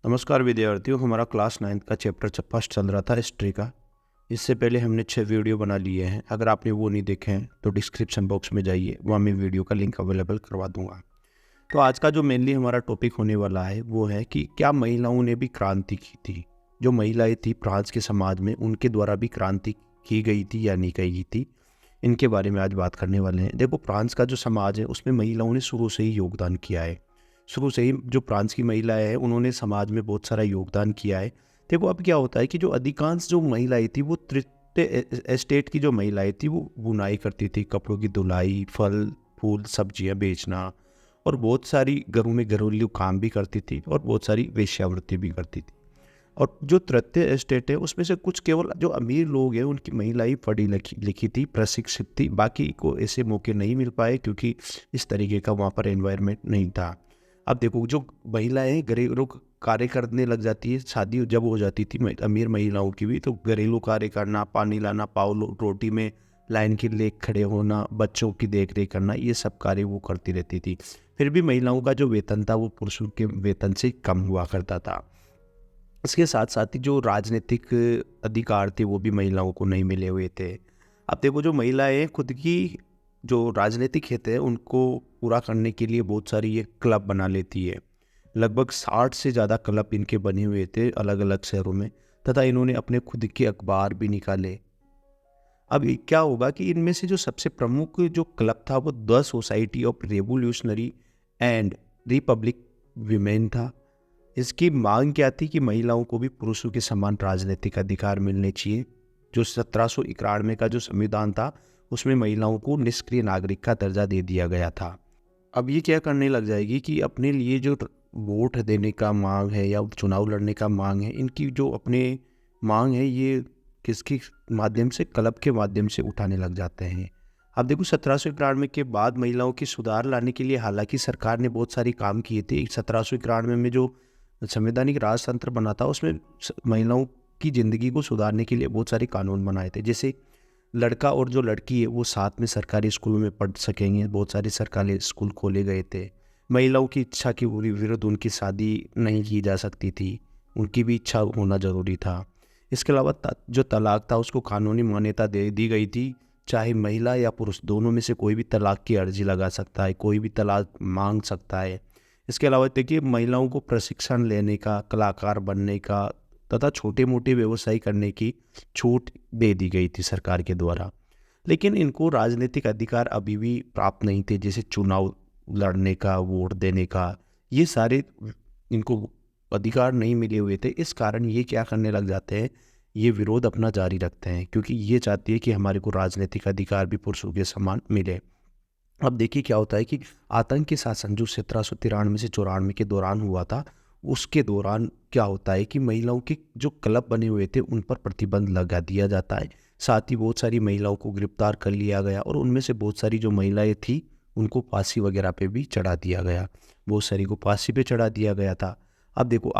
नमस्कार विद्यार्थियों, हमारा क्लास 9 का चैप्टर फर्स्ट चल रहा था हिस्ट्री का। इससे पहले हमने 6 वीडियो बना लिए हैं। अगर आपने वो नहीं देखे हैं तो डिस्क्रिप्शन बॉक्स में जाइए, वहाँ मैं वीडियो का लिंक अवेलेबल करवा दूंगा। तो आज का जो मेनली हमारा टॉपिक होने वाला है वो है कि क्या महिलाओं ने भी क्रांति की थी। जो महिलाएं थी फ्रांस के समाज में, उनके द्वारा भी क्रांति की गई थी या नहीं की गई थी, इनके बारे में आज बात करने वाले हैं। देखो, फ्रांस का जो समाज है उसमें महिलाओं ने शुरू से ही योगदान किया है। शुरू से ही जो फ्रांस की महिलाएं हैं उन्होंने समाज में बहुत सारा योगदान किया है। देखो, अब क्या होता है कि जो अधिकांश जो महिलाएं थी वो तृतीय एस्टेट की जो महिलाएं थी वो बुनाई करती थी, कपड़ों की धुलाई, फल फूल सब्जियां बेचना, और बहुत सारी घरों में घरेलू काम भी करती थी और बहुत सारी वेश्यावृत्ति भी करती थी। और जो तृतीय एस्टेट है उसमें से कुछ केवल जो अमीर लोग हैं उनकी महिलाएं पढ़ी लिखी थी, प्रशिक्षित थी, बाकी को ऐसे मौके नहीं मिल पाए क्योंकि इस तरीके का वहाँ पर एनवायरनमेंट नहीं था। अब देखो, जो महिलाएं घरेलू कार्य करने लग जाती है, शादी जब हो जाती थी अमीर महिलाओं की भी, तो घरेलू कार्य करना, पानी लाना, पाव रोटी में लाइन के लिए खड़े होना, बच्चों की देख रेख करना, ये सब कार्य वो करती रहती थी। फिर भी महिलाओं का जो वेतन था वो पुरुषों के वेतन से कम हुआ करता था। इसके साथ साथ ही जो राजनीतिक अधिकार थे वो भी महिलाओं को नहीं मिले हुए थे। अब देखो, जो महिलाएं खुद की जो राजनीतिक हित है उनको पूरा करने के लिए बहुत सारी ये क्लब बना लेती है। लगभग 60 से ज़्यादा क्लब इनके बने हुए थे अलग अलग शहरों में, तथा इन्होंने अपने खुद के अखबार भी निकाले। अब ये क्या होगा कि इनमें से जो सबसे प्रमुख जो क्लब था वो the society of revolutionary and Republic women था। इसकी मांग क्या थी कि महिलाओं को भी पुरुषों के समान राजनीतिक अधिकार मिलने चाहिए। जो 1791 का जो संविधान था उसमें महिलाओं को निष्क्रिय नागरिक का दर्जा दे दिया गया था। अब ये क्या करने लग जाएगी कि अपने लिए जो वोट देने का मांग है या चुनाव लड़ने का मांग है, इनकी जो अपने मांग है ये किसके माध्यम से, क्लब के माध्यम से उठाने लग जाते हैं। अब देखो, 1791 के बाद महिलाओं की सुधार लाने के लिए हालांकि सरकार ने बहुत सारी काम किए थे। 1791 में जो संवैधानिक राजतंत्र बना था उसमें महिलाओं की ज़िंदगी को सुधारने के लिए बहुत सारे कानून बनाए थे। जैसे लड़का और जो लड़की है वो साथ में सरकारी स्कूलों में पढ़ सकेंगे, बहुत सारे सरकारी स्कूल खोले गए थे। महिलाओं की इच्छा के विरुद्ध उनकी शादी नहीं की जा सकती थी, उनकी भी इच्छा होना ज़रूरी था। इसके अलावा जो तलाक था उसको कानूनी मान्यता दे दी गई थी। चाहे महिला या पुरुष दोनों में से कोई भी तलाक की अर्जी लगा सकता है, कोई भी तलाक मांग सकता है। इसके अलावा देखिए, महिलाओं को प्रशिक्षण लेने का, कलाकार बनने का तथा छोटे मोटे व्यवसाय करने की छूट दे दी गई थी सरकार के द्वारा। लेकिन इनको राजनीतिक अधिकार अभी भी प्राप्त नहीं थे, जैसे चुनाव लड़ने का, वोट देने का, ये सारे इनको अधिकार नहीं मिले हुए थे। इस कारण ये क्या करने लग जाते हैं, ये विरोध अपना जारी रखते हैं क्योंकि ये चाहती है कि हमारे को राजनीतिक अधिकार भी पुरुषों के समान मिले। अब देखिए क्या होता है कि आतंकी शासन जो 1793 से 94 के दौरान हुआ था, उसके दौरान क्या होता है कि महिलाओं के जो क्लब बने हुए थे उन पर प्रतिबंध लगा दिया जाता है। साथ ही बहुत सारी महिलाओं को गिरफ्तार कर लिया गया और उनमें से बहुत सारी जो महिलाएं थी उनको फांसी वगैरह पे भी चढ़ा दिया गया। बहुत सारी को फांसी पे चढ़ा दिया गया था। अब देखो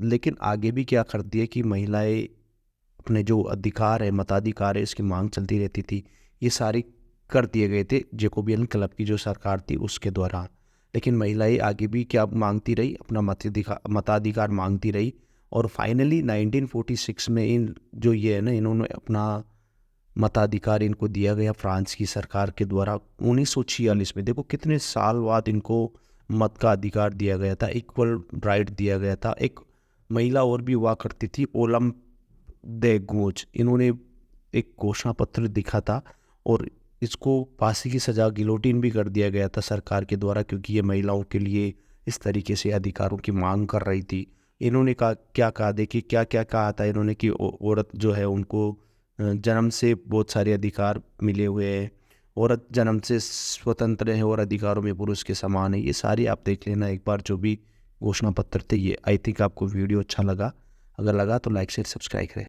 लेकिन आगे भी क्या कर दिया कि महिलाएं अपने जो अधिकार है, मताधिकार है, इसकी मांग चलती रहती थी। ये सारी कर दिए गए थे जैकोबियन क्लब की जो सरकार थी उसके द्वारा। लेकिन महिलाएं आगे भी क्या मांगती रही, अपना मताधिकार मांगती रही। और फाइनली 1946 में इन जो ये है ना, इन्होंने अपना मताधिकार इनको दिया गया फ्रांस की सरकार के द्वारा 1946 में। देखो कितने साल बाद इनको मत का अधिकार दिया गया था, इक्वल राइट दिया गया था। एक महिला और भी हुआ करती थी, ओलम दे गोच, इन्होंने एक घोषणा पत्र दिखा था और इसको फांसी की सज़ा, गिलोटिन भी कर दिया गया था सरकार के द्वारा, क्योंकि ये महिलाओं के लिए इस तरीके से अधिकारों की मांग कर रही थी। इन्होंने क्या कहा, देखिए क्या क्या कहा था इन्होंने कि औरत जो है उनको जन्म से बहुत सारे अधिकार मिले हुए हैं, औरत जन्म से स्वतंत्र है और अधिकारों में पुरुष के समान है। ये सारी आप देख लेना एक बार, जो भी घोषणा पत्र थे ये। आई थिंक आपको वीडियो अच्छा लगा, अगर लगा तो लाइक शेयर सब्सक्राइब करें।